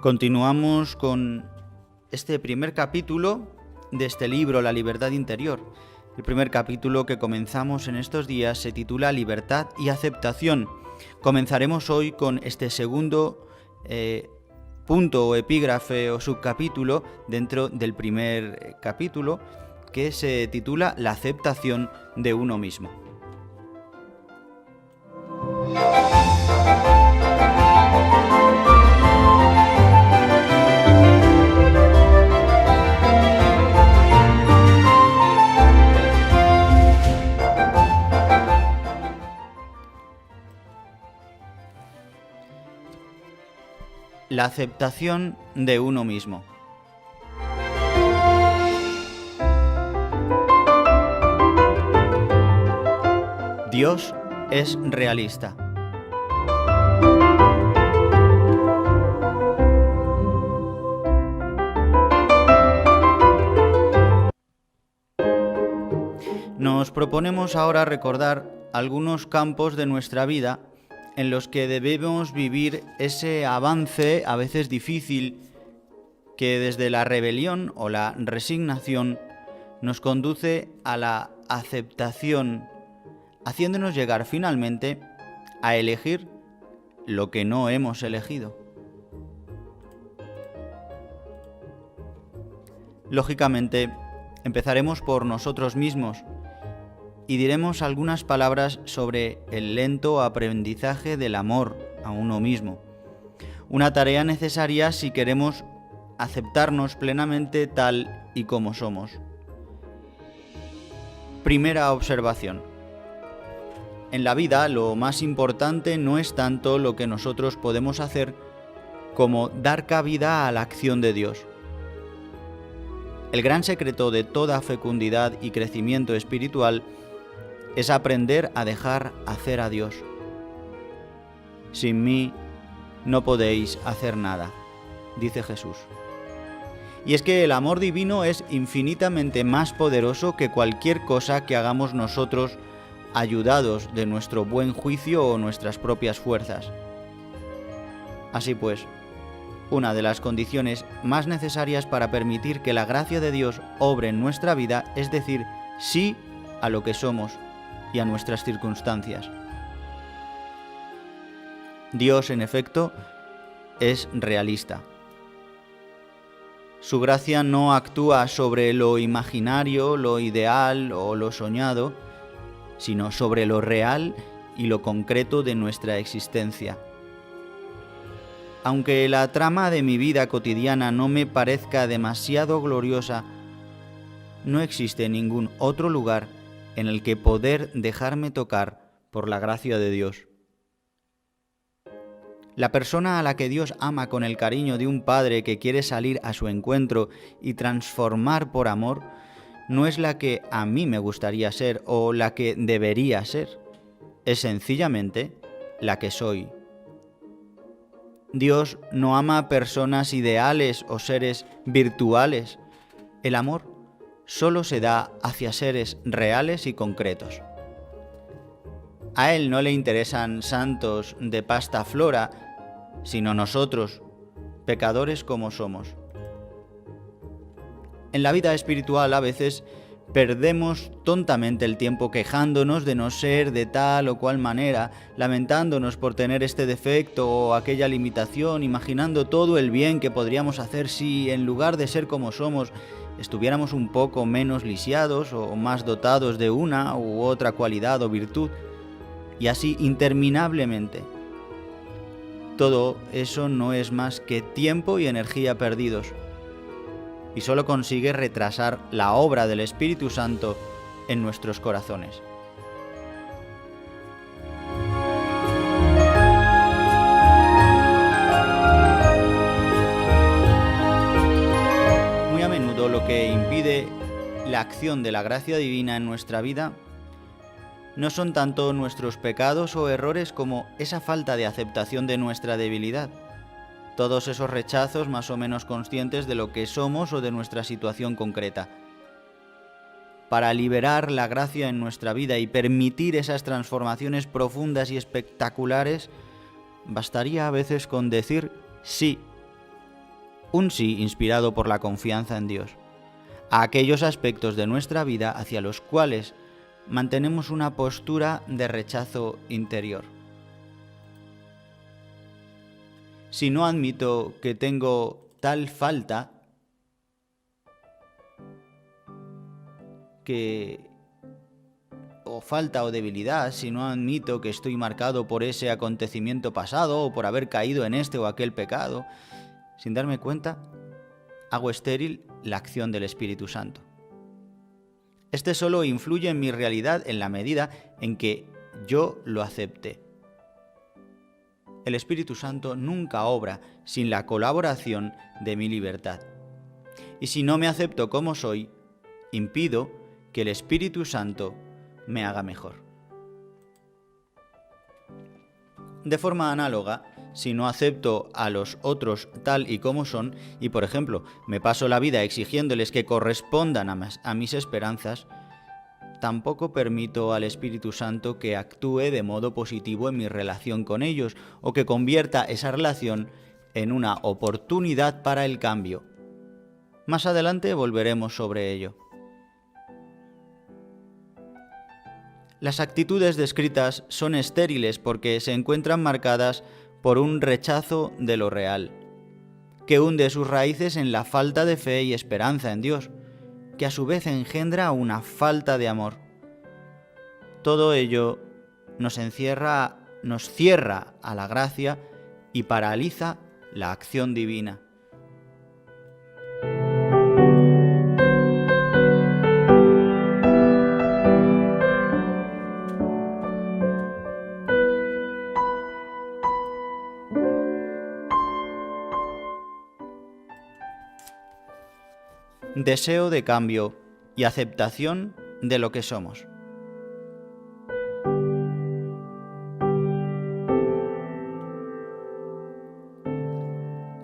Continuamos con este primer capítulo de este libro, La libertad interior. El primer capítulo que comenzamos en estos días se titula Libertad y aceptación. Comenzaremos hoy con este segundo punto o epígrafe o subcapítulo dentro del primer capítulo, que se titula La aceptación de uno mismo. La aceptación de uno mismo. Dios es realista. Nos proponemos ahora recordar algunos campos de nuestra vida en los que debemos vivir ese avance, a veces difícil, que desde la rebelión o la resignación nos conduce a la aceptación, haciéndonos llegar finalmente a elegir lo que no hemos elegido. Lógicamente, empezaremos por nosotros mismos y diremos algunas palabras sobre el lento aprendizaje del amor a uno mismo, una tarea necesaria si queremos aceptarnos plenamente tal y como somos. Primera observación. En la vida lo más importante no es tanto lo que nosotros podemos hacer como dar cabida a la acción de Dios. El gran secreto de toda fecundidad y crecimiento espiritual es aprender a dejar hacer a Dios. Sin mí no podéis hacer nada, dice Jesús. Y es que el amor divino es infinitamente más poderoso que cualquier cosa que hagamos nosotros, ayudados de nuestro buen juicio o nuestras propias fuerzas. Así pues, una de las condiciones más necesarias para permitir que la gracia de Dios obre en nuestra vida es decir sí a lo que somos y a nuestras circunstancias. Dios, en efecto, es realista. Su gracia no actúa sobre lo imaginario, lo ideal o lo soñado, sino sobre lo real y lo concreto de nuestra existencia. Aunque la trama de mi vida cotidiana no me parezca demasiado gloriosa, no existe ningún otro lugar en el que poder dejarme tocar por la gracia de Dios. La persona a la que Dios ama con el cariño de un padre que quiere salir a su encuentro y transformar por amor, no es la que a mí me gustaría ser o la que debería ser, es sencillamente la que soy. Dios no ama personas ideales o seres virtuales. El amor solo se da hacia seres reales y concretos. A Él no le interesan santos de pasta flora, sino nosotros, pecadores como somos. En la vida espiritual a veces perdemos tontamente el tiempo quejándonos de no ser de tal o cual manera, lamentándonos por tener este defecto o aquella limitación, imaginando todo el bien que podríamos hacer si, en lugar de ser como somos, estuviéramos un poco menos lisiados o más dotados de una u otra cualidad o virtud, y así interminablemente. Todo eso no es más que tiempo y energía perdidos, y solo consigue retrasar la obra del Espíritu Santo en nuestros corazones. Muy a menudo lo que impide la acción de la gracia divina en nuestra vida no son tanto nuestros pecados o errores como esa falta de aceptación de nuestra debilidad. Todos esos rechazos más o menos conscientes de lo que somos o de nuestra situación concreta. Para liberar la gracia en nuestra vida y permitir esas transformaciones profundas y espectaculares, bastaría a veces con decir sí un sí inspirado por la confianza en Dios, a aquellos aspectos de nuestra vida hacia los cuales mantenemos una postura de rechazo interior. Si no admito que tengo tal falta, falta o debilidad, si no admito que estoy marcado por ese acontecimiento pasado o por haber caído en este o aquel pecado, sin darme cuenta, hago estéril la acción del Espíritu Santo. Este solo influye en mi realidad en la medida en que yo lo acepte. El Espíritu Santo nunca obra sin la colaboración de mi libertad. Y si no me acepto como soy, impido que el Espíritu Santo me haga mejor. De forma análoga, si no acepto a los otros tal y como son, y por ejemplo, me paso la vida exigiéndoles que correspondan a mis esperanzas, tampoco permito al Espíritu Santo que actúe de modo positivo en mi relación con ellos o que convierta esa relación en una oportunidad para el cambio. Más adelante volveremos sobre ello. Las actitudes descritas son estériles porque se encuentran marcadas por un rechazo de lo real, que hunde sus raíces en la falta de fe y esperanza en Dios, que a su vez engendra una falta de amor. Todo ello nos cierra a la gracia y paraliza la acción divina. Deseo de cambio y aceptación de lo que somos.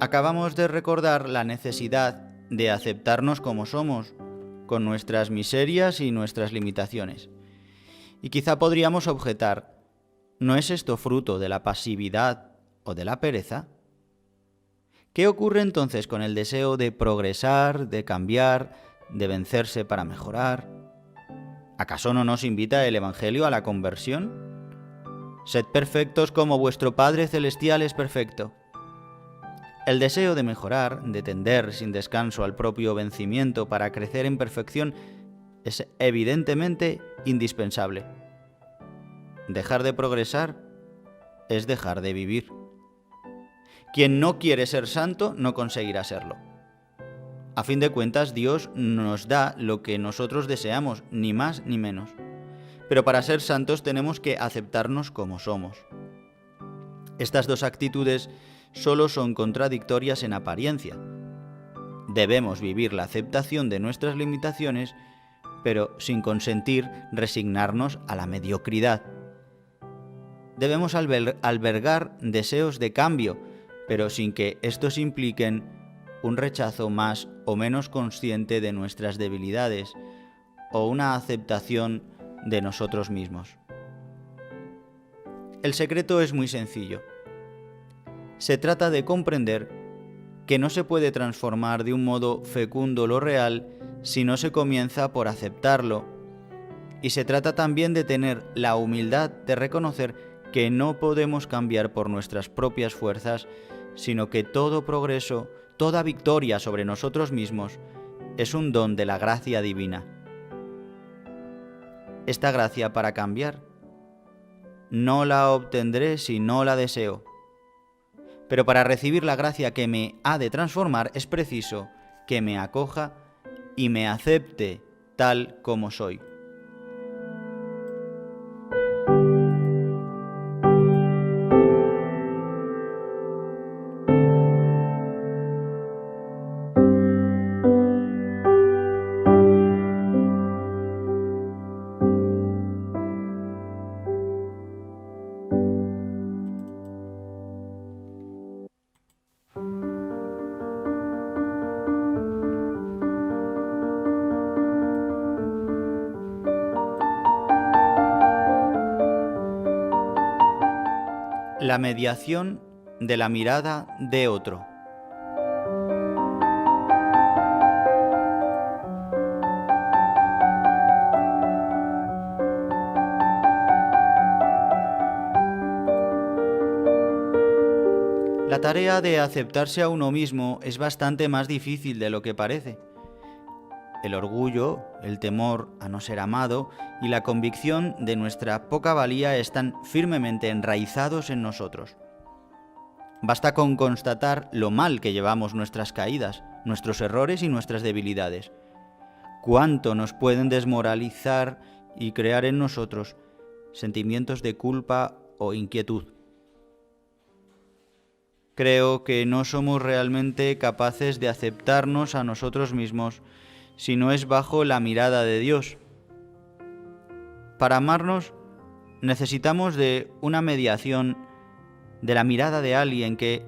Acabamos de recordar la necesidad de aceptarnos como somos, con nuestras miserias y nuestras limitaciones. Y quizá podríamos objetar, ¿no es esto fruto de la pasividad o de la pereza? ¿Qué ocurre entonces con el deseo de progresar, de cambiar, de vencerse para mejorar? ¿Acaso no nos invita el Evangelio a la conversión? Sed perfectos como vuestro Padre Celestial es perfecto. El deseo de mejorar, de tender sin descanso al propio vencimiento para crecer en perfección, es evidentemente indispensable. Dejar de progresar es dejar de vivir. Quien no quiere ser santo no conseguirá serlo. A fin de cuentas, Dios nos da lo que nosotros deseamos, ni más ni menos. Pero para ser santos tenemos que aceptarnos como somos. Estas dos actitudes solo son contradictorias en apariencia. Debemos vivir la aceptación de nuestras limitaciones, pero sin consentir resignarnos a la mediocridad. Debemos albergar deseos de cambio, pero sin que estos impliquen un rechazo más o menos consciente de nuestras debilidades o una aceptación de nosotros mismos. El secreto es muy sencillo. Se trata de comprender que no se puede transformar de un modo fecundo lo real si no se comienza por aceptarlo, y se trata también de tener la humildad de reconocer que no podemos cambiar por nuestras propias fuerzas, sino que todo progreso, toda victoria sobre nosotros mismos es un don de la gracia divina. Esta gracia para cambiar no la obtendré si no la deseo. Pero para recibir la gracia que me ha de transformar es preciso que me acoja y me acepte tal como soy. La mediación de la mirada de otro. La tarea de aceptarse a uno mismo es bastante más difícil de lo que parece. El orgullo, el temor a no ser amado y la convicción de nuestra poca valía están firmemente enraizados en nosotros. Basta con constatar lo mal que llevamos nuestras caídas, nuestros errores y nuestras debilidades. Cuánto nos pueden desmoralizar y crear en nosotros sentimientos de culpa o inquietud. Creo que no somos realmente capaces de aceptarnos a nosotros mismos si no es bajo la mirada de Dios. Para amarnos necesitamos de una mediación de la mirada de alguien que,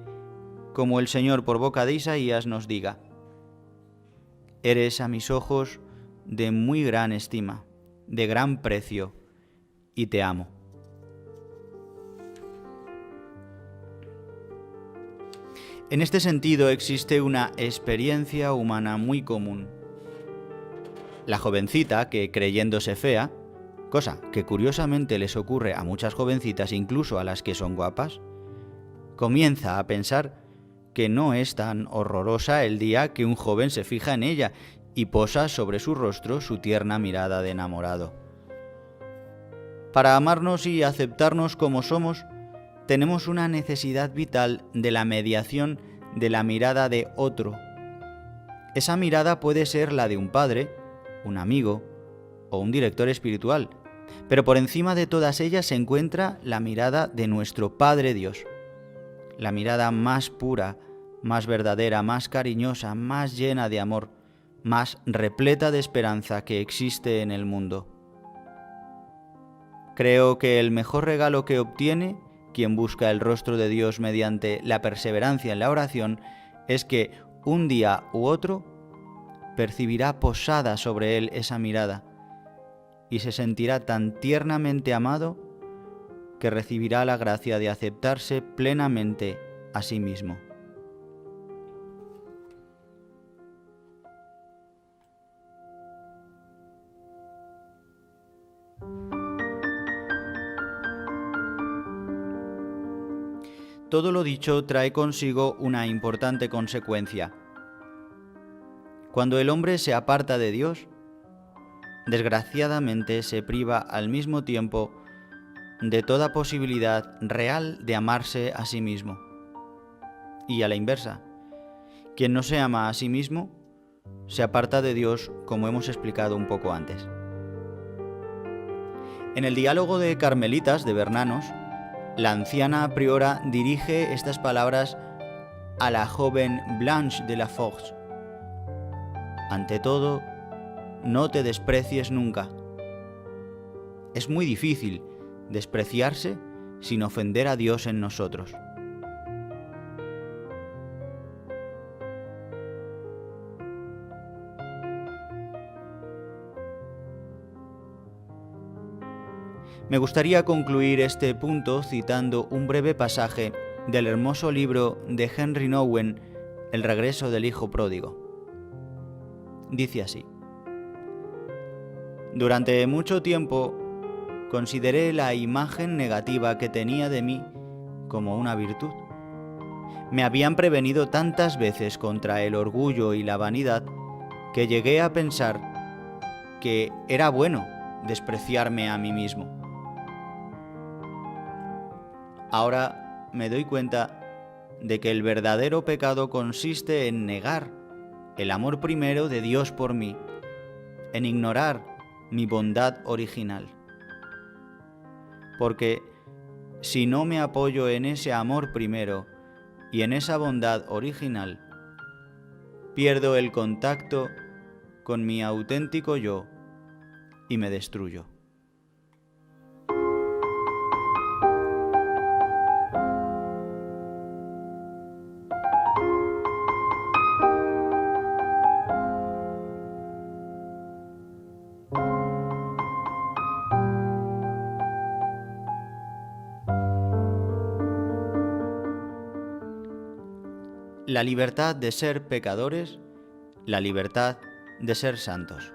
como el Señor por boca de Isaías nos diga: eres a mis ojos de muy gran estima, de gran precio, y te amo. En este sentido existe una experiencia humana muy común. La jovencita que, creyéndose fea, cosa que curiosamente les ocurre a muchas jovencitas, incluso a las que son guapas, comienza a pensar que no es tan horrorosa el día que un joven se fija en ella y posa sobre su rostro su tierna mirada de enamorado. Para amarnos y aceptarnos como somos, tenemos una necesidad vital de la mediación de la mirada de otro. Esa mirada puede ser la de un padre, un amigo o un director espiritual, pero por encima de todas ellas se encuentra la mirada de nuestro Padre Dios, la mirada más pura, más verdadera, más cariñosa, más llena de amor, más repleta de esperanza que existe en el mundo. Creo que el mejor regalo que obtiene quien busca el rostro de Dios mediante la perseverancia en la oración es que un día u otro percibirá posada sobre él esa mirada y se sentirá tan tiernamente amado que recibirá la gracia de aceptarse plenamente a sí mismo. Todo lo dicho trae consigo una importante consecuencia. Cuando el hombre se aparta de Dios, desgraciadamente se priva al mismo tiempo de toda posibilidad real de amarse a sí mismo. Y a la inversa, quien no se ama a sí mismo, se aparta de Dios, como hemos explicado un poco antes. En el diálogo de Carmelitas de Bernanos, la anciana priora dirige estas palabras a la joven Blanche de la Forge: ante todo, no te desprecies nunca. Es muy difícil despreciarse sin ofender a Dios en nosotros. Me gustaría concluir este punto citando un breve pasaje del hermoso libro de Henry Nouwen, El regreso del hijo pródigo. Dice así: durante mucho tiempo consideré la imagen negativa que tenía de mí como una virtud. Me habían prevenido tantas veces contra el orgullo y la vanidad que llegué a pensar que era bueno despreciarme a mí mismo. Ahora me doy cuenta de que el verdadero pecado consiste en negar el amor primero de Dios por mí, en ignorar mi bondad original. Porque si no me apoyo en ese amor primero y en esa bondad original, pierdo el contacto con mi auténtico yo y me destruyo. La libertad de ser pecadores, la libertad de ser santos.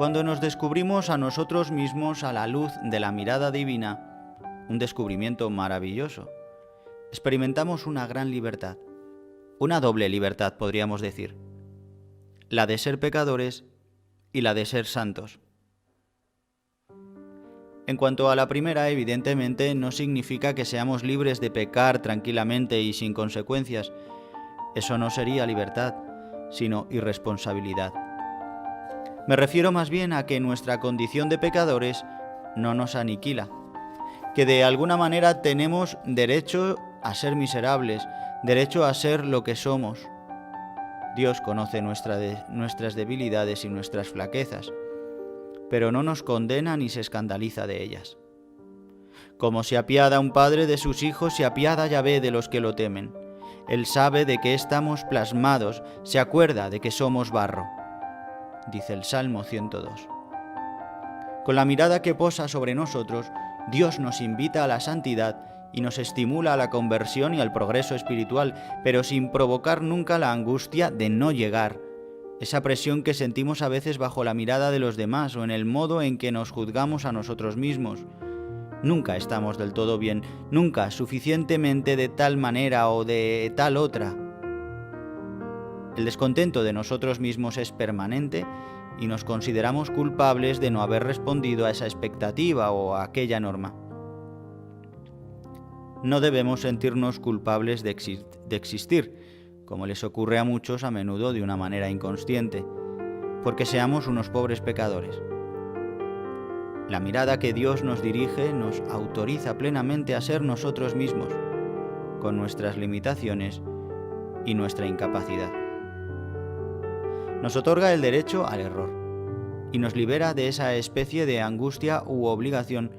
Cuando nos descubrimos a nosotros mismos a la luz de la mirada divina, un descubrimiento maravilloso, experimentamos una gran libertad, una doble libertad podríamos decir, la de ser pecadores y la de ser santos. En cuanto a la primera, evidentemente no significa que seamos libres de pecar tranquilamente y sin consecuencias. Eso no sería libertad, sino irresponsabilidad. Me refiero más bien a que nuestra condición de pecadores no nos aniquila, que de alguna manera tenemos derecho a ser miserables, derecho a ser lo que somos. Dios conoce nuestras debilidades y nuestras flaquezas, pero no nos condena ni se escandaliza de ellas. Como se apiada un padre de sus hijos, se apiada Yahvé de los que lo temen. Él sabe de que estamos plasmados, se acuerda de que somos barro, dice el Salmo 102. Con la mirada que posa sobre nosotros, Dios nos invita a la santidad y nos estimula a la conversión y al progreso espiritual, pero sin provocar nunca la angustia de no llegar, esa presión que sentimos a veces bajo la mirada de los demás o en el modo en que nos juzgamos a nosotros mismos. Nunca estamos del todo bien, nunca suficientemente de tal manera o de tal otra. El descontento de nosotros mismos es permanente y nos consideramos culpables de no haber respondido a esa expectativa o a aquella norma. No debemos sentirnos culpables de existir, como les ocurre a muchos a menudo de una manera inconsciente, porque seamos unos pobres pecadores. La mirada que Dios nos dirige nos autoriza plenamente a ser nosotros mismos, con nuestras limitaciones y nuestra incapacidad. Nos otorga el derecho al error y nos libera de esa especie de angustia u obligación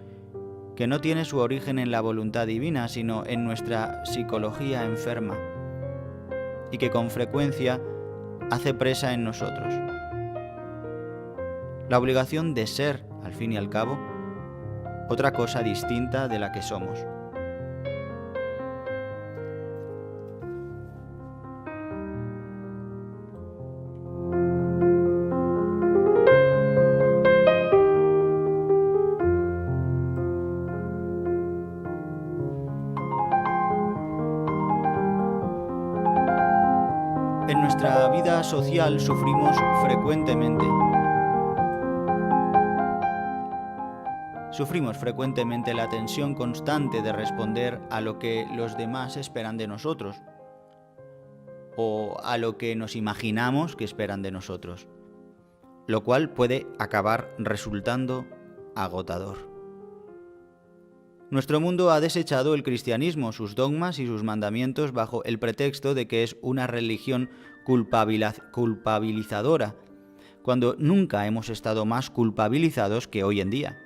que no tiene su origen en la voluntad divina, sino en nuestra psicología enferma, y que con frecuencia hace presa en nosotros. La obligación de ser, al fin y al cabo, otra cosa distinta de la que somos. En nuestra vida social sufrimos frecuentemente. Sufrimos frecuentemente la tensión constante de responder a lo que los demás esperan de nosotros o a lo que nos imaginamos que esperan de nosotros, lo cual puede acabar resultando agotador. Nuestro mundo ha desechado el cristianismo, sus dogmas y sus mandamientos bajo el pretexto de que es una religión culpabilizadora, cuando nunca hemos estado más culpabilizados que hoy en día.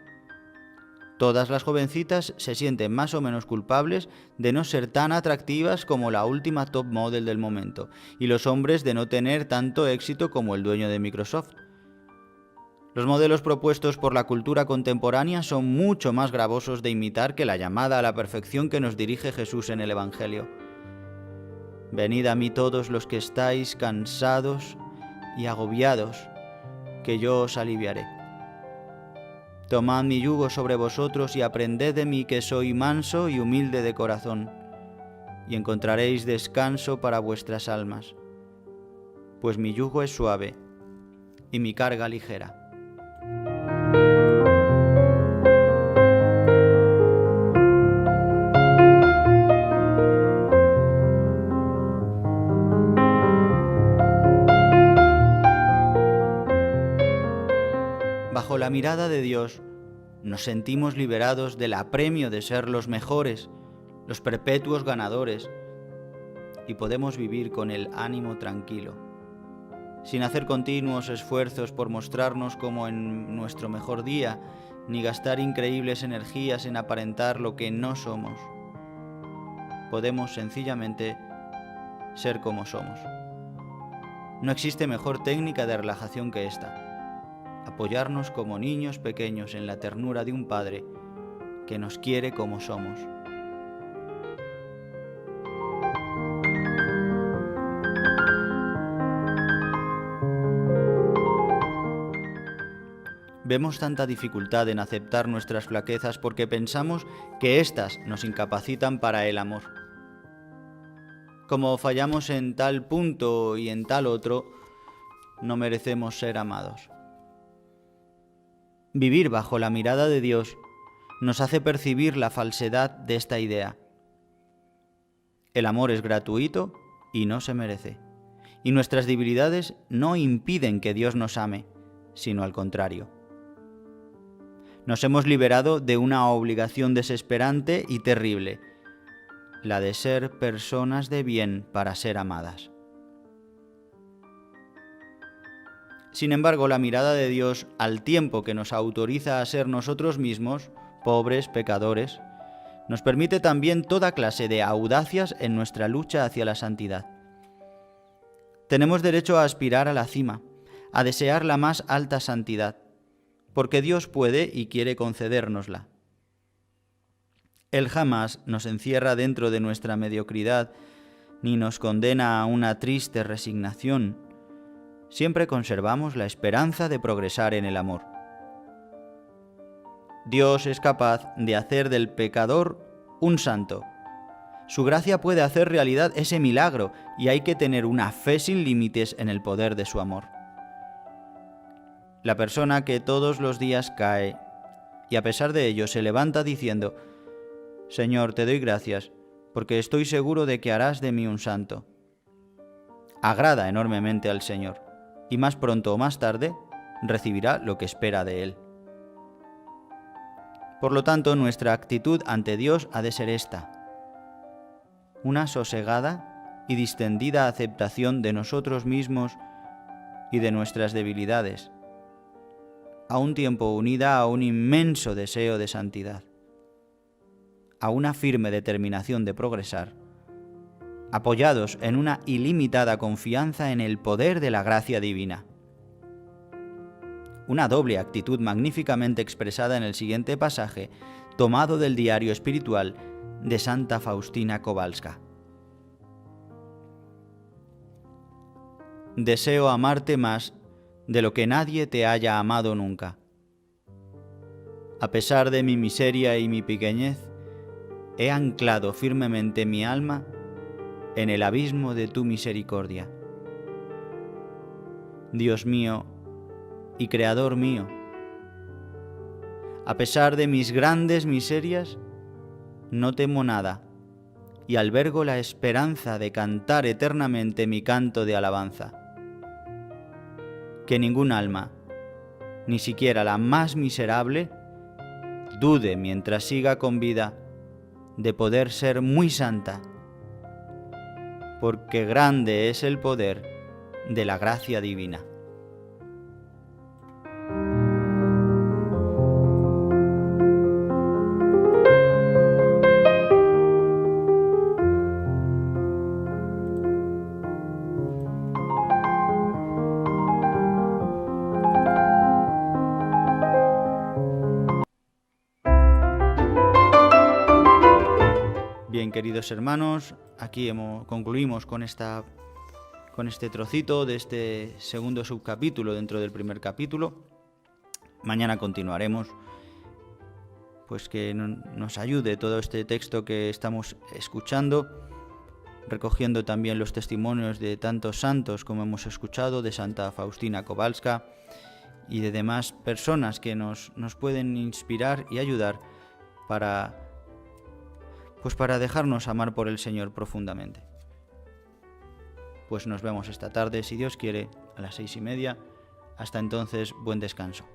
Todas las jovencitas se sienten más o menos culpables de no ser tan atractivas como la última top model del momento, y los hombres de no tener tanto éxito como el dueño de Microsoft. Los modelos propuestos por la cultura contemporánea son mucho más gravosos de imitar que la llamada a la perfección que nos dirige Jesús en el Evangelio. Venid a mí todos los que estáis cansados y agobiados, que yo os aliviaré. Tomad mi yugo sobre vosotros y aprended de mí, que soy manso y humilde de corazón, y encontraréis descanso para vuestras almas, pues mi yugo es suave y mi carga ligera. Bajo la mirada de Dios, nos sentimos liberados del apremio de ser los mejores, los perpetuos ganadores, y podemos vivir con el ánimo tranquilo, sin hacer continuos esfuerzos por mostrarnos como en nuestro mejor día, ni gastar increíbles energías en aparentar lo que no somos. Podemos sencillamente ser como somos. No existe mejor técnica de relajación que esta: apoyarnos como niños pequeños en la ternura de un Padre que nos quiere como somos. Vemos tanta dificultad en aceptar nuestras flaquezas porque pensamos que éstas nos incapacitan para el amor. Como fallamos en tal punto y en tal otro, no merecemos ser amados. Vivir bajo la mirada de Dios nos hace percibir la falsedad de esta idea. El amor es gratuito y no se merece, y nuestras debilidades no impiden que Dios nos ame, sino al contrario. Nos hemos liberado de una obligación desesperante y terrible, la de ser personas de bien para ser amadas. Sin embargo, la mirada de Dios, al tiempo que nos autoriza a ser nosotros mismos, pobres, pecadores, nos permite también toda clase de audacias en nuestra lucha hacia la santidad. Tenemos derecho a aspirar a la cima, a desear la más alta santidad, porque Dios puede y quiere concedérnosla. Él jamás nos encierra dentro de nuestra mediocridad, ni nos condena a una triste resignación. Siempre conservamos la esperanza de progresar en el amor. Dios es capaz de hacer del pecador un santo. Su gracia puede hacer realidad ese milagro y hay que tener una fe sin límites en el poder de su amor. La persona que todos los días cae y a pesar de ello se levanta diciendo: Señor, te doy gracias, porque estoy seguro de que harás de mí un santo, agrada enormemente al Señor, y más pronto o más tarde recibirá lo que espera de Él. Por lo tanto, nuestra actitud ante Dios ha de ser esta: una sosegada y distendida aceptación de nosotros mismos y de nuestras debilidades, a un tiempo unida a un inmenso deseo de santidad, a una firme determinación de progresar, apoyados en una ilimitada confianza en el poder de la gracia divina. Una doble actitud magníficamente expresada en el siguiente pasaje, tomado del diario espiritual de Santa Faustina Kowalska. Deseo amarte más de lo que nadie te haya amado nunca. A pesar de mi miseria y mi pequeñez, he anclado firmemente mi alma en el abismo de tu misericordia. Dios mío y Creador mío, a pesar de mis grandes miserias, no temo nada y albergo la esperanza de cantar eternamente mi canto de alabanza. Que ningún alma, ni siquiera la más miserable, dude mientras siga con vida de poder ser muy santa, porque grande es el poder de la gracia divina. Bien, queridos hermanos, aquí concluimos con este trocito de este segundo subcapítulo dentro del primer capítulo. Mañana continuaremos, pues que nos ayude todo este texto que estamos escuchando, recogiendo también los testimonios de tantos santos como hemos escuchado, de Santa Faustina Kowalska y de demás personas que nos pueden inspirar y ayudar para dejarnos amar por el Señor profundamente. Pues nos vemos esta tarde, si Dios quiere, a las 6:30. Hasta entonces, buen descanso.